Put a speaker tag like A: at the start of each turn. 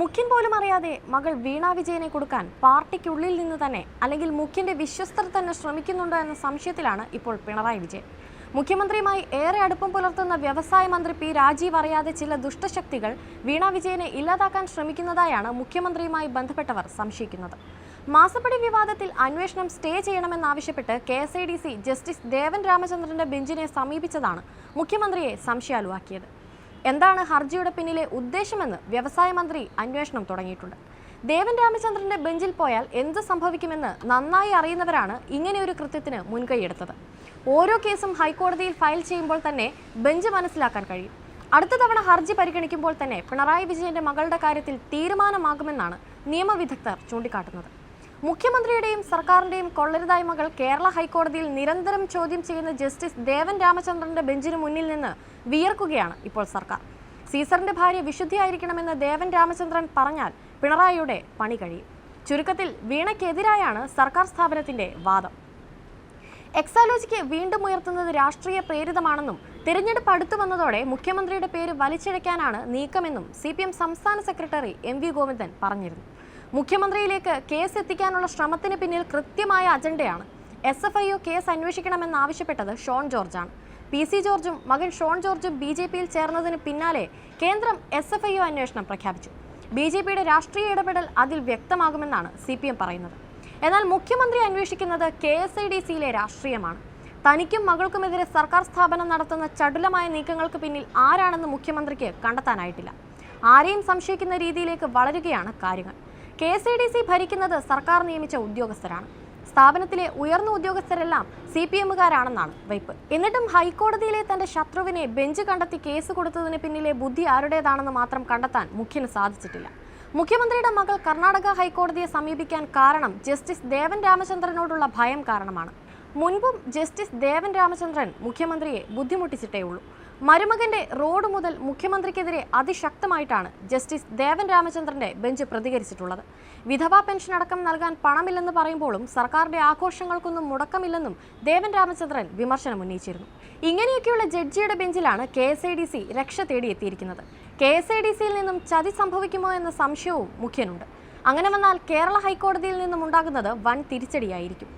A: മുഖ്യൻ പോലും അറിയാതെ മകൾ വീണ വിജയനെ കൊടുക്കാൻ പാർട്ടിക്കുള്ളിൽ നിന്ന് തന്നെ അല്ലെങ്കിൽ മുഖ്യന്റെ വിശ്വസ്തർ തന്നെ ശ്രമിക്കുന്നുണ്ടോ എന്ന സംശയത്തിലാണ് ഇപ്പോൾ പിണറായി വിജയൻ. മുഖ്യമന്ത്രിയുമായി ഏറെ അടുപ്പം പുലർത്തുന്ന വ്യവസായ മന്ത്രി പി രാജീവ് അറിയാതെ ചില ദുഷ്ടശക്തികൾ വീണ വിജയനെ ഇല്ലാതാക്കാൻ ശ്രമിക്കുന്നതായാണ് മുഖ്യമന്ത്രിയുമായി ബന്ധപ്പെട്ടവർ സംശയിക്കുന്നത്. മാസപ്പടി വിവാദത്തിൽ അന്വേഷണം സ്റ്റേ ചെയ്യണമെന്നാവശ്യപ്പെട്ട് KSADC ജസ്റ്റിസ് ദേവൻ രാമചന്ദ്രന്റെ ബെഞ്ചിനെ സമീപിച്ചതാണ് മുഖ്യമന്ത്രിയെ സംശയാലുവാക്കിയത്. എന്താണ് ഹർജിയുടെ പിന്നിലെ ഉദ്ദേശമെന്ന് വ്യവസായ മന്ത്രി അന്വേഷണം തുടങ്ങിയിട്ടുണ്ട്. ദേവൻ രാമചന്ദ്രന്റെ ബെഞ്ചിൽ പോയാൽ എന്ത് സംഭവിക്കുമെന്ന് നന്നായി അറിയുന്നവരാണ് ഇങ്ങനെയൊരു കൃത്യത്തിന് മുൻകൈയെടുത്തത്. ഓരോ കേസും ഹൈക്കോടതിയിൽ ഫയൽ ചെയ്യുമ്പോൾ തന്നെ ബെഞ്ച് മനസ്സിലാക്കാൻ കഴിയും. അടുത്ത തവണ ഹർജി പരിഗണിക്കുമ്പോൾ തന്നെ പിണറായി വിജയന്റെ മകളുടെ കാര്യത്തിൽ തീരുമാനമാകുമെന്നാണ് നിയമവിദഗ്ധർ ചൂണ്ടിക്കാട്ടുന്നത്. മുഖ്യമന്ത്രിയുടെയും സർക്കാരിന്റെയും കൊള്ളരുതായ്മകൾ കേരള ഹൈക്കോടതിയിൽ നിരന്തരം ചോദ്യം ചെയ്യുന്ന ജസ്റ്റിസ് ദേവൻ രാമചന്ദ്രന്റെ ബെഞ്ചിന് മുന്നിൽ നിന്ന് വിയർക്കുകയാണ് ഇപ്പോൾ സർക്കാർ. സീസറിന്റെ ഭാര്യ വിശുദ്ധിയായിരിക്കണമെന്ന് ദേവൻ രാമചന്ദ്രൻ പറഞ്ഞാൽ പിണറായിയുടെ പണി കഴിയും. ചുരുക്കത്തിൽ വീണയ്ക്കെതിരായാണ് സർക്കാർ സ്ഥാപനത്തിന്റെ വാദം. എക്സാലോജിക്ക് വീണ്ടും ഉയർത്തുന്നത് രാഷ്ട്രീയ പ്രേരിതമാണെന്നും തിരഞ്ഞെടുപ്പ് അടുത്തു വന്നതോടെ മുഖ്യമന്ത്രിയുടെ പേര് വലിച്ചിഴയ്ക്കാനാണ് നീക്കമെന്നും CPM സംസ്ഥാന സെക്രട്ടറി MV ഗോവിന്ദൻ പറഞ്ഞിരുന്നു. മുഖ്യമന്ത്രിയിലേക്ക് കേസ് എത്തിക്കാനുള്ള ശ്രമത്തിന് പിന്നിൽ കൃത്യമായ അജണ്ടയാണ്. SFIO കേസ് അന്വേഷിക്കണമെന്നാവശ്യപ്പെട്ടത് ഷോൺ ജോർജാണ്. PC ജോർജും മകൻ ഷോൺ ജോർജും BJPയിൽ ചേർന്നതിന് പിന്നാലെ കേന്ദ്രം SFIO അന്വേഷണം പ്രഖ്യാപിച്ചു. BJPയുടെ രാഷ്ട്രീയ ഇടപെടൽ അതിൽ വ്യക്തമാകുമെന്നാണ് CPM പറയുന്നത്. എന്നാൽ മുഖ്യമന്ത്രി അന്വേഷിക്കുന്നത് KSADCയിലെ രാഷ്ട്രീയമാണ്. തനിക്കും മകൾക്കുമെതിരെ സർക്കാർ സ്ഥാപനം നടത്തുന്ന ചടുലമായ നീക്കങ്ങൾക്ക് പിന്നിൽ ആരാണെന്ന് മുഖ്യമന്ത്രിക്ക് കണ്ടെത്താനായിട്ടില്ല. ആരെയും സംശയിക്കുന്ന രീതിയിലേക്ക് വളരുകയാണ് കാര്യങ്ങൾ. KSADC ഭരിക്കുന്നത് സർക്കാർ നിയമിച്ച ഉദ്യോഗസ്ഥരാണ്. സ്ഥാപനത്തിലെ ഉയർന്ന ഉദ്യോഗസ്ഥരെല്ലാം CPMകാരാണെന്നാണ് വയ്പ്. എന്നിട്ടും ഹൈക്കോടതിയിലെ തന്റെ ശത്രുവിനെ ബെഞ്ച് കണ്ടെത്തി കേസ് കൊടുത്തതിന് പിന്നിലെ ബുദ്ധി ആരുടേതാണെന്ന് മാത്രം കണ്ടെത്താൻ മുഖ്യന് സാധിച്ചിട്ടില്ല. മുഖ്യമന്ത്രിയുടെ മകൾ കർണാടക ഹൈക്കോടതിയെ സമീപിക്കാൻ കാരണം ജസ്റ്റിസ് ദേവൻ രാമചന്ദ്രനോടുള്ള ഭയം കാരണമാണ്. മുൻപും ജസ്റ്റിസ് ദേവൻ രാമചന്ദ്രൻ മുഖ്യമന്ത്രിയെ ബുദ്ധിമുട്ടിച്ചിട്ടേ ഉള്ളൂ. മരുമകന്റെ റോഡ് മുതൽ മുഖ്യമന്ത്രിക്കെതിരെ അതിശക്തമായിട്ടാണ് ജസ്റ്റിസ് ദേവൻ രാമചന്ദ്രന്റെ ബെഞ്ച് പ്രതികരിച്ചിട്ടുള്ളത്. വിധവാ പെൻഷൻ അടക്കം നൽകാൻ പണമില്ലെന്ന് പറയുമ്പോഴും സർക്കാരിന്റെ ആഘോഷങ്ങൾക്കൊന്നും മുടക്കമില്ലെന്നും ദേവൻ രാമചന്ദ്രൻ വിമർശനം ഉന്നയിച്ചിരുന്നു. ഇങ്ങനെയൊക്കെയുള്ള ജഡ്ജിയുടെ ബെഞ്ചിലാണ് KSADC രക്ഷ തേടിയെത്തിയിരിക്കുന്നത്. KSADCയിൽ നിന്നും ചതി സംഭവിക്കുമോ എന്ന സംശയവും മുഖ്യനുണ്ട്. അങ്ങനെ വന്നാൽ കേരള ഹൈക്കോടതിയിൽ നിന്നും ഉണ്ടാകുന്നത് വൻ തിരിച്ചടിയായിരിക്കും.